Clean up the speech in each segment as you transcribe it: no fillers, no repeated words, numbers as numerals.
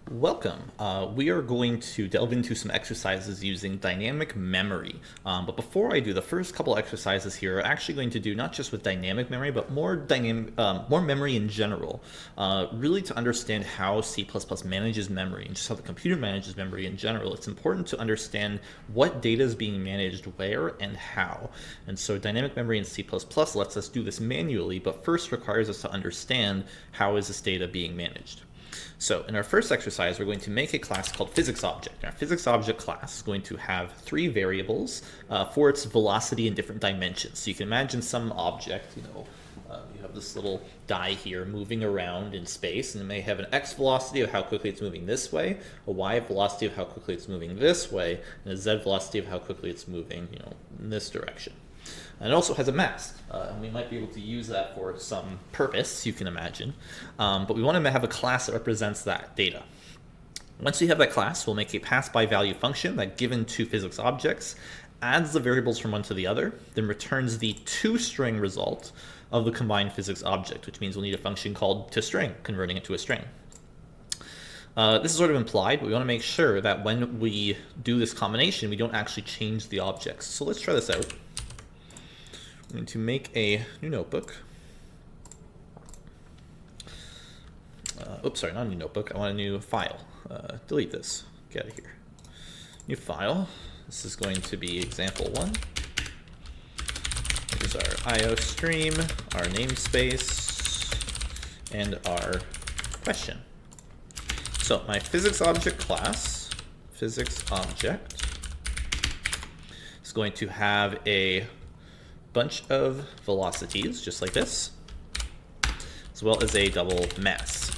Welcome. We are going to delve into some exercises using dynamic memory. But before I do, the first couple exercises here are actually going to do not just with dynamic memory, but more memory in general, really to understand how C++ manages memory and just how the computer manages memory in general. It's important to understand what data is being managed where and how. And so dynamic memory in C++ lets us do this manually, but first requires us to understand how is this data being managed. So in our first exercise, we're going to make a class called physicsObject. Our physicsObject class is going to have three variables for its velocity in different dimensions. So you can imagine some object, you have this little die here moving around in space, and it may have an x velocity of how quickly it's moving this way, a y velocity of how quickly it's moving this way, and a z velocity of how quickly it's moving, in this direction. And it also has a mass, and we might be able to use that for some purpose, you can imagine. But we want to have a class that represents that data. Once we have that class, we'll make a pass-by-value function that, given two physics objects, adds the variables from one to the other, then returns the toString result of the combined physics object, which means we'll need a function called toString, converting it to a string. This is sort of implied, but we want to make sure that when we do this combination, we don't actually change the objects. So let's try this out. I'm going to make a new notebook. Oops, sorry, not a new notebook. I want a new file. Delete this. Get out of here. New file. This is going to be example1. Here's our IO stream, our namespace, and our question. So my physicsObject class, physicsObject, is going to have a bunch of velocities, just like this, as well as a double mass.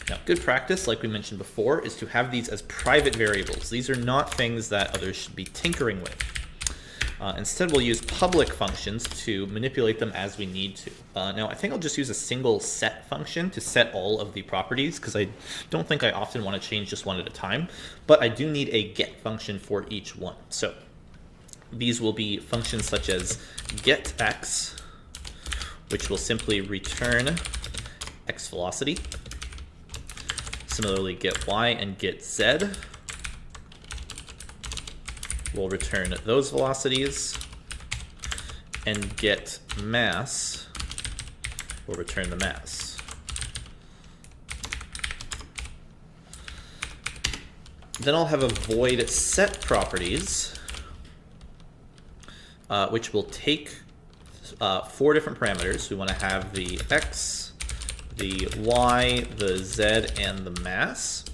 Now, good practice, like we mentioned before, is to have these as private variables. These are not things that others should be tinkering with. Instead, we'll use public functions to manipulate them as we need to. Now, I think I'll just use a single set function to set all of the properties, because I don't think I often want to change just one at a time, but I do need a get function for each one. So these will be functions such as getX, which will simply return x velocity. Similarly, getY and getZ will return those velocities, and getMass will return the mass. Then I'll have a void set properties, which will take four different parameters. We want to have the x, the y, the z, and the mass.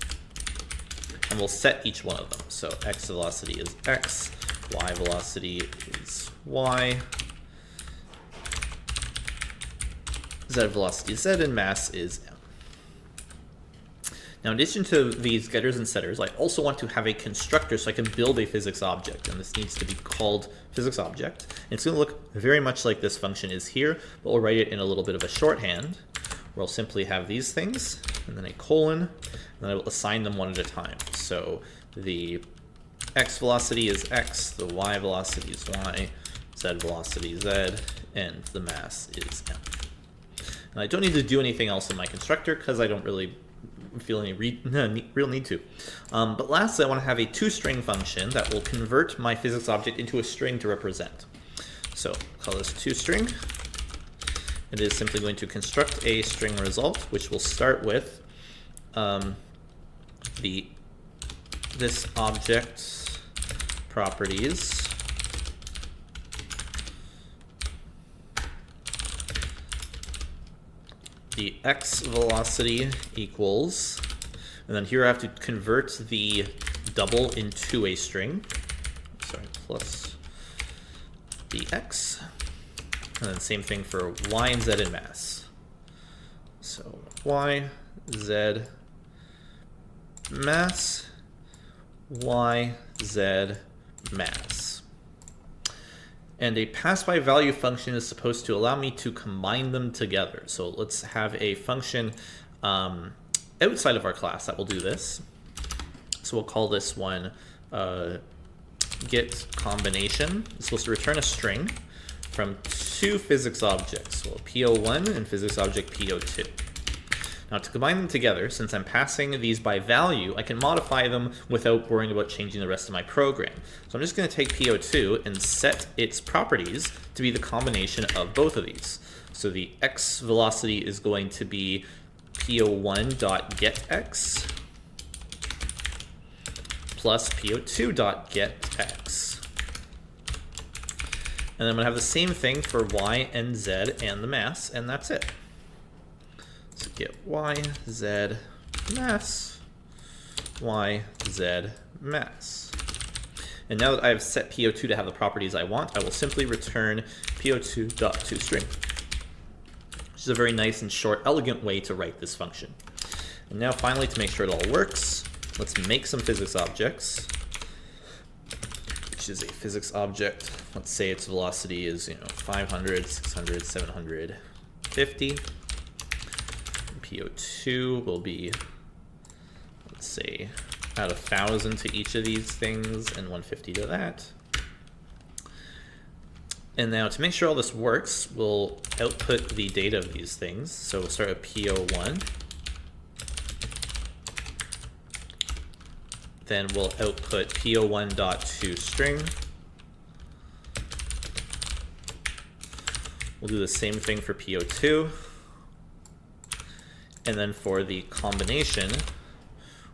And we'll set each one of them. So x velocity is x, y velocity is y, z velocity is z, and mass is m. Now, in addition to these getters and setters, I also want to have a constructor so I can build a physics object, and this needs to be called physicsObject. And it's going to look very much like this function is here, but we'll write it in a little bit of a shorthand, where I'll simply have these things, and then a colon, and then I will assign them one at a time. So the x velocity is x, the y velocity is y, z velocity is z, and the mass is m. And I don't need to do anything else in my constructor because I don't really feel any real need to. But lastly, I want to have a toString function that will convert my physics object into a string to represent. So I'll call this toString. It is simply going to construct a string result, which will start with this object's properties, the x velocity equals, and then here I have to convert the double into a string, plus the x, and then same thing for y and z and mass. So y, z, mass, y, z, mass. And a pass-by-value function is supposed to allow me to combine them together. So let's have a function outside of our class that will do this. So we'll call this one get combination. It's supposed to return a string from two physics objects, so PO1 and physics object PO2. Now to combine them together, since I'm passing these by value, I can modify them without worrying about changing the rest of my program. So I'm just going to take PO2 and set its properties to be the combination of both of these. So the x velocity is going to be PO1.getX plus PO2.getX. And then I'm going to have the same thing for y and z and the mass, and that's it. So get y, z, mass, y, z, mass. And now that I've set PO2 to have the properties I want, I will simply return PO2.toString, which is a very nice and short, elegant way to write this function. And now finally, to make sure it all works, let's make some physics objects, which is a physics object. Let's say its velocity is 500, 600, 750. PO2 will be, let's say, add 1,000 to each of these things and 150 to that. And now to make sure all this works, we'll output the data of these things. So we'll start at PO1. Then we'll output PO1.toString. We'll do the same thing for PO2. And then for the combination,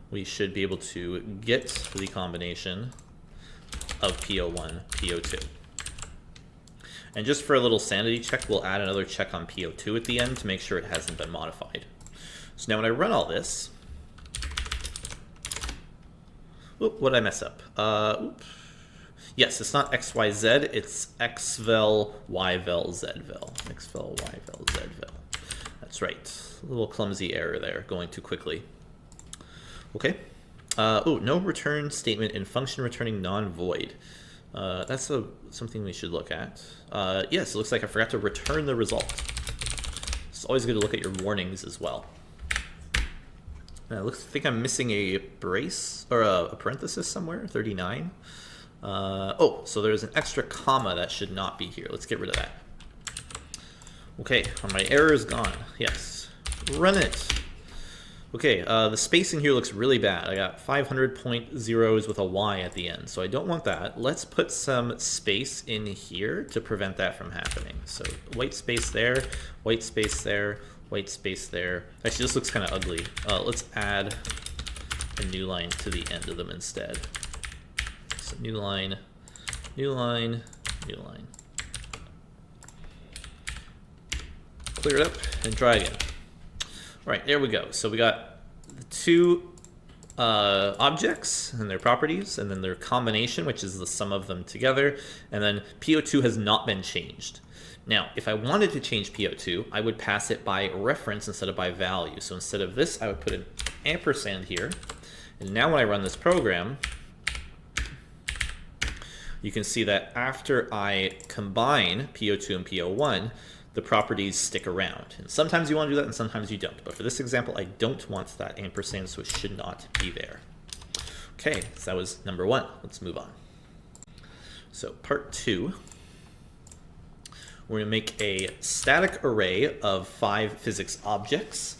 we should be able to get the combination of PO1, PO2. And just for a little sanity check, we'll add another check on PO2 at the end to make sure it hasn't been modified. So now when I run all this, what did I mess up? Yes, it's not XYZ, it's XVEL, YVEL, ZVEL. XVEL, YVEL, ZVEL. That's right. A little clumsy error there, going too quickly. Okay. No return statement in function returning non-void. That's something we should look at. Yes, it looks like I forgot to return the result. It's always good to look at your warnings as well. I think I'm missing a brace or a parenthesis somewhere, 39. So there's an extra comma that should not be here. Let's get rid of that. Okay, my error is gone. Yes, run it. Okay, the spacing here looks really bad. I got 500 point zeros with a Y at the end, so I don't want that. Let's put some space in here to prevent that from happening. So white space there, white space there, white space there. Actually, this looks kind of ugly. Let's add a new line to the end of them instead. So new line, new line, new line. Clear it up and try again. All right, there we go. So we got the two objects and their properties, and then their combination, which is the sum of them together, and then PO2 has not been changed. Now, if I wanted to change PO2, I would pass it by reference instead of by value. So instead of this, I would put an ampersand here, and now when I run this program, you can see that after I combine PO2 and PO1, the properties stick around. And sometimes you want to do that and sometimes you don't. But for this example, I don't want that ampersand, so it should not be there. Okay, so that was number one. Let's move on. So part two, we're going to make a static array of 5 physics objects,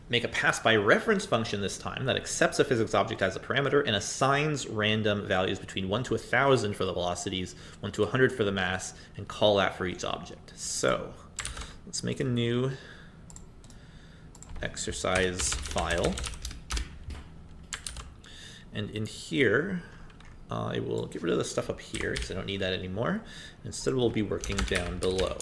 make a pass by reference function this time that accepts a physics object as a parameter and assigns random values between 1 to 1,000 for the velocities, 1 to 100 for the mass, and call that for each object. So let's make a new exercise file. And in here, I will get rid of the stuff up here because I don't need that anymore. Instead, we'll be working down below.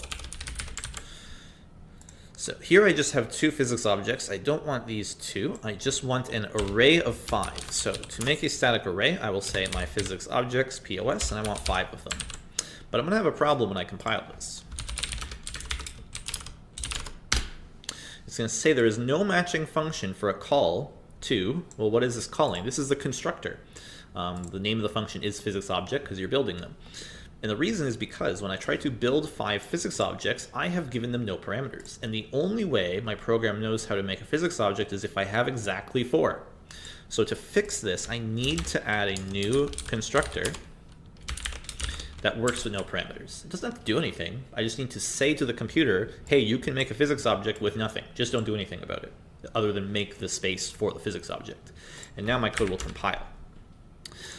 So here I just have 2 physics objects. I don't want these 2. I just want an array of 5. So to make a static array, I will say my physics objects, POS, and I want 5 of them. But I'm going to have a problem when I compile this. It's going to say there is no matching function for a call to, well, what is this calling? This is the constructor. The name of the function is physics object because you're building them. And the reason is because when I try to build 5 physics objects, I have given them no parameters. And the only way my program knows how to make a physics object is if I have exactly 4. So to fix this, I need to add a new constructor that works with no parameters. It doesn't have to do anything. I just need to say to the computer, hey, you can make a physics object with nothing. Just don't do anything about it. other than make the space for the physics object. And now my code will compile.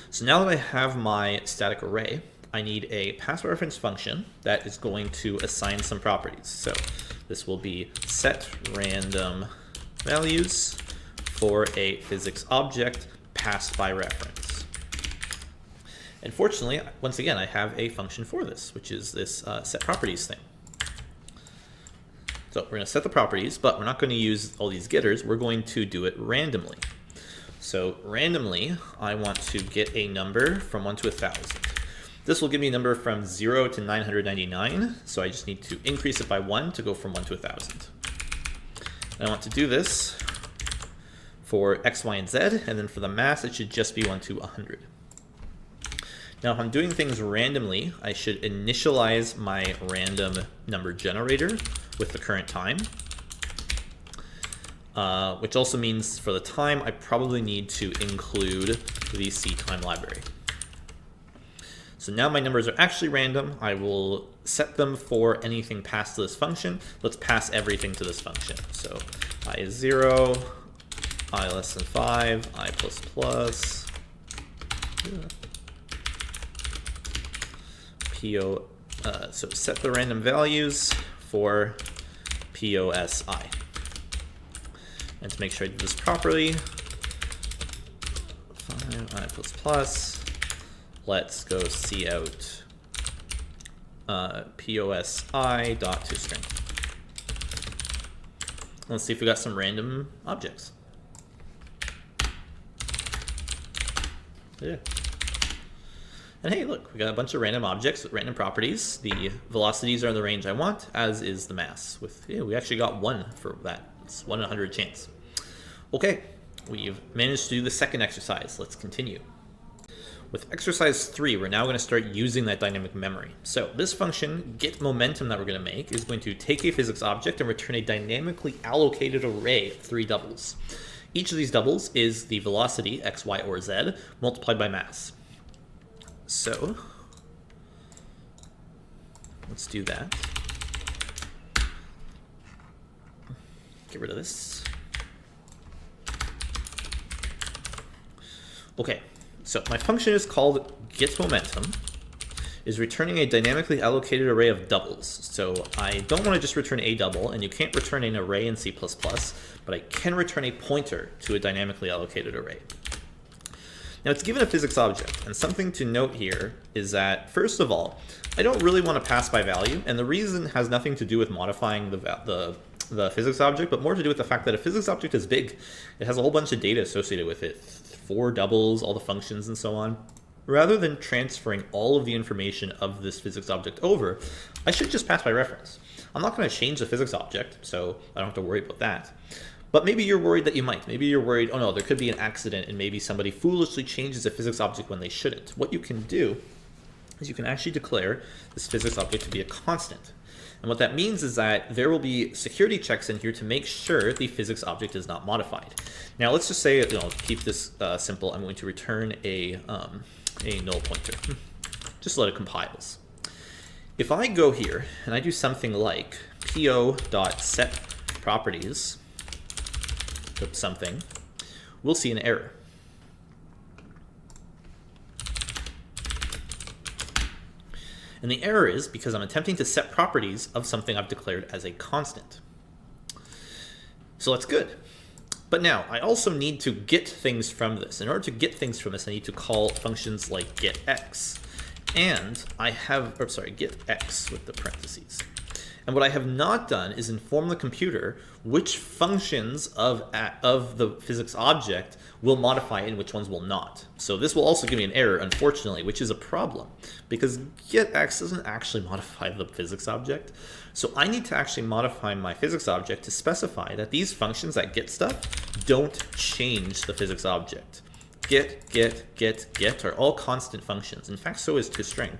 So now that I have my static array, I need a pass by reference function that is going to assign some properties. So this will be set random values for a physics object passed by reference. And fortunately, once again, I have a function for this, which is this set properties thing. So we're going to set the properties, but we're not going to use all these getters. We're going to do it randomly. So randomly, I want to get a number from 1 to 1,000. This will give me a number from 0 to 999. So I just need to increase it by 1 to go from 1 to 1,000. And I want to do this for x, y, and z. And then for the mass, it should just be 1 to 100. Now, if I'm doing things randomly, I should initialize my random number generator with the current time. Which also means for the time, I probably need to include the ctime library. So now my numbers are actually random. I will set them for anything passed to this function. Let's pass everything to this function. So I is 0, I less than 5, I plus plus, so set the random values for POSI. And to make sure I do this properly, 5i plus plus, let's go see out POSI dot toString. Let's see if we got some random objects. Yeah. And hey, look, we got a bunch of random objects with random properties. The velocities are in the range I want, as is the mass. We actually got 1 for that. It's 1 in 100 chance. Okay, we've managed to do the second exercise. Let's continue. With exercise 3, we're now going to start using that dynamic memory. So this function, getMomentum, that we're going to make is going to take a physics object and return a dynamically allocated array of 3 doubles. Each of these doubles is the velocity, x, y, or z, multiplied by mass. So let's do that. Get rid of this. Okay, so my function is called getMomentum, is returning a dynamically allocated array of doubles. So I don't want to just return a double, and you can't return an array in C++, but I can return a pointer to a dynamically allocated array. Now it's given a physics object, and something to note here is that, first of all, I don't really want to pass by value, and the reason has nothing to do with modifying the physics object, but more to do with the fact that a physics object is big. It has a whole bunch of data associated with it, 4 doubles, all the functions, and so on. Rather than transferring all of the information of this physics object over, I should just pass by reference. I'm not going to change the physics object, so I don't have to worry about that. But maybe you're worried that you might. Maybe you're worried, oh no, there could be an accident and maybe somebody foolishly changes a physics object when they shouldn't. What you can do is you can actually declare this physics object to be a constant. And what that means is that there will be security checks in here to make sure the physics object is not modified. Now let's just say, keep this simple. I'm going to return a null pointer. Just let it compiles. If I go here and I do something like po.setProperties, something, we'll see an error. And the error is because I'm attempting to set properties of something I've declared as a constant. So that's good. But now I also need to get things from this. In order to get things from this, I need to call functions like getX. And I have, getX with the parentheses. And what I have not done is inform the computer which functions of the physics object will modify and which ones will not. So this will also give me an error, unfortunately, which is a problem because getX doesn't actually modify the physics object. So I need to actually modify my physics object to specify that these functions that get stuff don't change the physics object. Get are all constant functions. In fact, so is toString.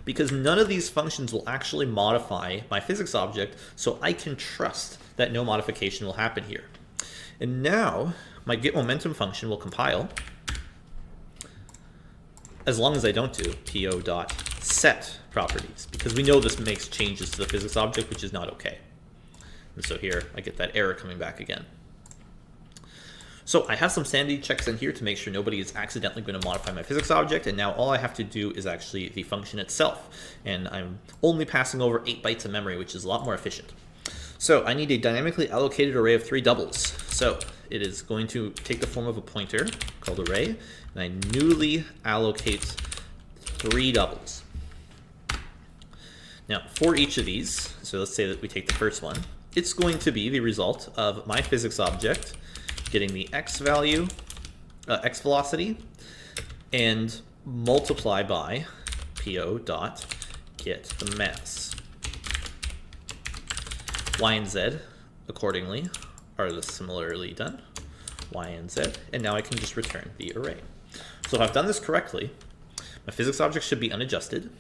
Because none of these functions will actually modify my physics object, so I can trust that no modification will happen here. And now my getMomentum function will compile as long as I don't do po.setProperties, because we know this makes changes to the physics object, which is not okay. And so here I get that error coming back again. So I have some sanity checks in here to make sure nobody is accidentally going to modify my physics object, and now all I have to do is actually the function itself. And I'm only passing over 8 bytes of memory, which is a lot more efficient. So I need a dynamically allocated array of 3 doubles. So it is going to take the form of a pointer called array, and I newly allocate 3 doubles. Now for each of these, so let's say that we take the first one, it's going to be the result of my physics object getting the x value, x velocity, and multiply by po dot get the mass. Y and z, accordingly, are similarly done, y and z, and now I can just return the array. So if I've done this correctly, my physics object should be unadjusted,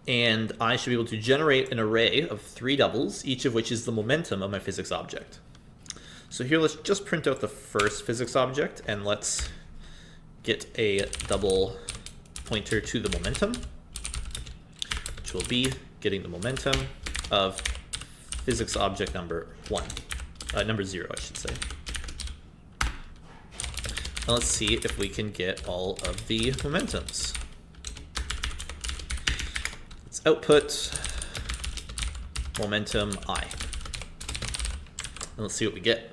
and I should be able to generate an array of 3 doubles, each of which is the momentum of my physics object. So here let's just print out the first physics object, and let's get a double pointer to the momentum, which will be getting the momentum of physics object number 0, I should say. Now let's see if we can get all of the momentums. Let's output momentum I. And let's see what we get.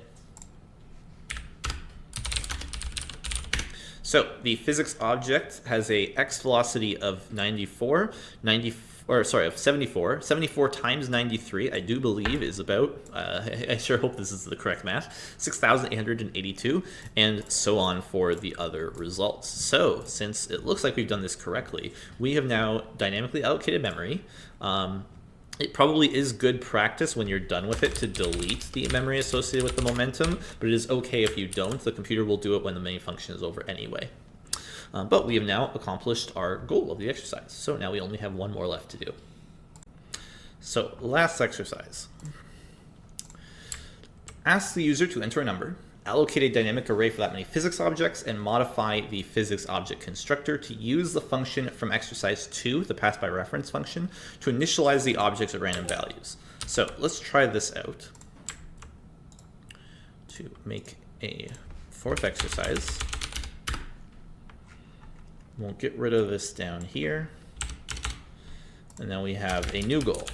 So the physics object has a x velocity of 74 times 93, I do believe is about, I sure hope this is the correct math, 6,882, and so on for the other results. So since it looks like we've done this correctly, we have now dynamically allocated memory. It probably is good practice when you're done with it to delete the memory associated with the momentum, but it is okay if you don't. The computer will do it when the main function is over anyway. But we have now accomplished our goal of the exercise. So now we only have one more left to do. So last exercise. Ask the user to enter a number, allocate a dynamic array for that many physics objects, and modify the physics object constructor to use the function from exercise 2, the pass by reference function, to initialize the objects at random values. So let's try this out. To make a 4th exercise, we'll get rid of this down here, and now we have a new goal.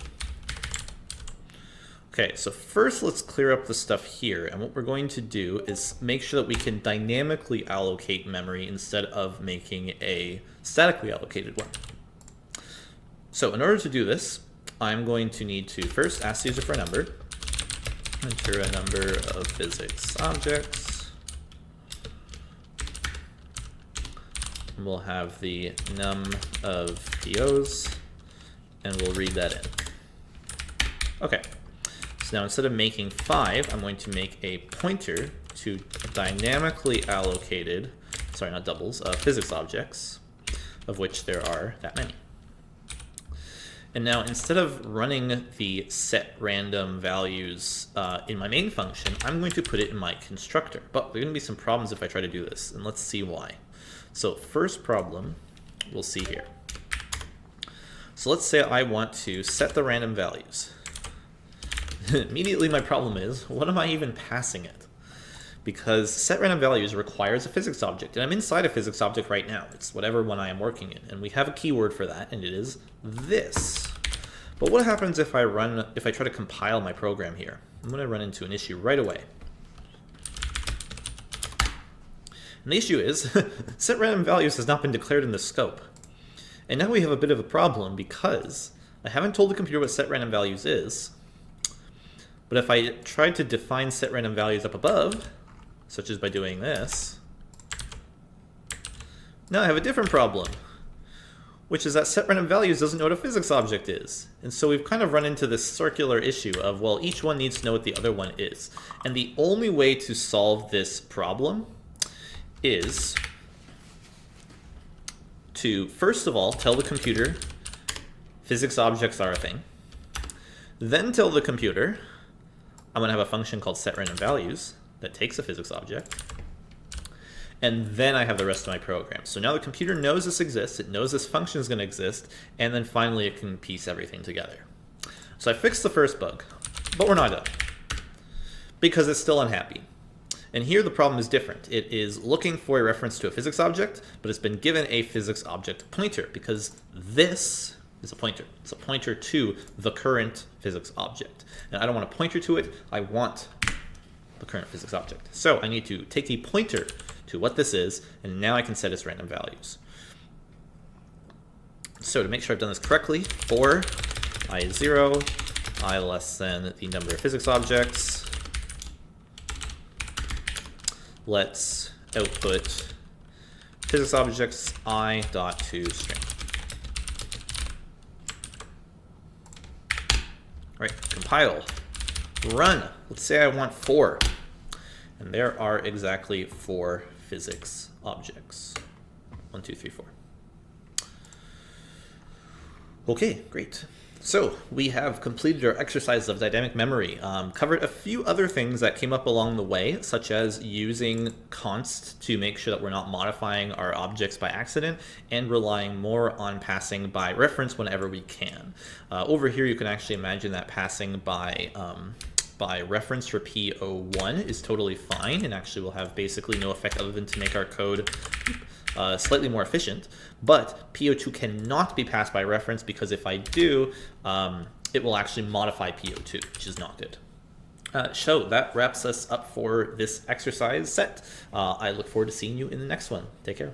Okay, so first let's clear up the stuff here, and what we're going to do is make sure that we can dynamically allocate memory instead of making a statically allocated one. So in order to do this, I'm going to need to first ask the user for a number, enter a number of physics objects, and we'll have the num of POs, and we'll read that in. Okay. Now instead of making 5, I'm going to make a pointer to dynamically allocated, sorry, not doubles, physics objects, of which there are that many. And now instead of running the set random values in my main function, I'm going to put it in my constructor. But there are going to be some problems if I try to do this, and let's see why. So first problem we'll see here. So let's say I want to set the random values. Immediately my problem is, what am I even passing it? Because set random values requires a physics object, and I'm inside a physics object right now. It's whatever one I am working in, and we have a keyword for that, and it is this. But what happens if I try to compile my program here? I'm going to run into an issue right away. And the issue is, set random values has not been declared in the scope. And now we have a bit of a problem because I haven't told the computer what set random values is. But if I try to define set random values up above, such as by doing this, now I have a different problem, which is that set random values doesn't know what a physics object is. And so we've kind of run into this circular issue of, well, each one needs to know what the other one is. And the only way to solve this problem is to, first of all, tell the computer physics objects are a thing. Then tell the computer I'm going to have a function called setRandomValues that takes a physics object. And then I have the rest of my program. So now the computer knows this exists, it knows this function is going to exist, and then finally it can piece everything together. So I fixed the first bug. but we're not done because it's still unhappy. And here the problem is different. It is looking for a reference to a physics object, but it's been given a physics object pointer because this is a pointer. It's a pointer to the current physics object. And I don't want a pointer to it. I want the current physics object. So I need to take the pointer to what this is, and now I can set its random values. So to make sure I've done this correctly, for I is 0, I less than the number of physics objects, let's output physics objects I dot to string. All right, compile, run. Let's say I want 4, and there are exactly 4 physics objects. 1, 2, 3, 4. Okay, great. So we have completed our exercise of dynamic memory, covered a few other things that came up along the way, such as using const to make sure that we're not modifying our objects by accident, and relying more on passing by reference whenever we can. Over here, you can actually imagine that passing by reference for P01 is totally fine, and actually will have basically no effect other than to make our code slightly more efficient. But P02 cannot be passed by reference because if I do, it will actually modify P02, which is not good. So that wraps us up for this exercise set. I look forward to seeing you in the next one. Take care.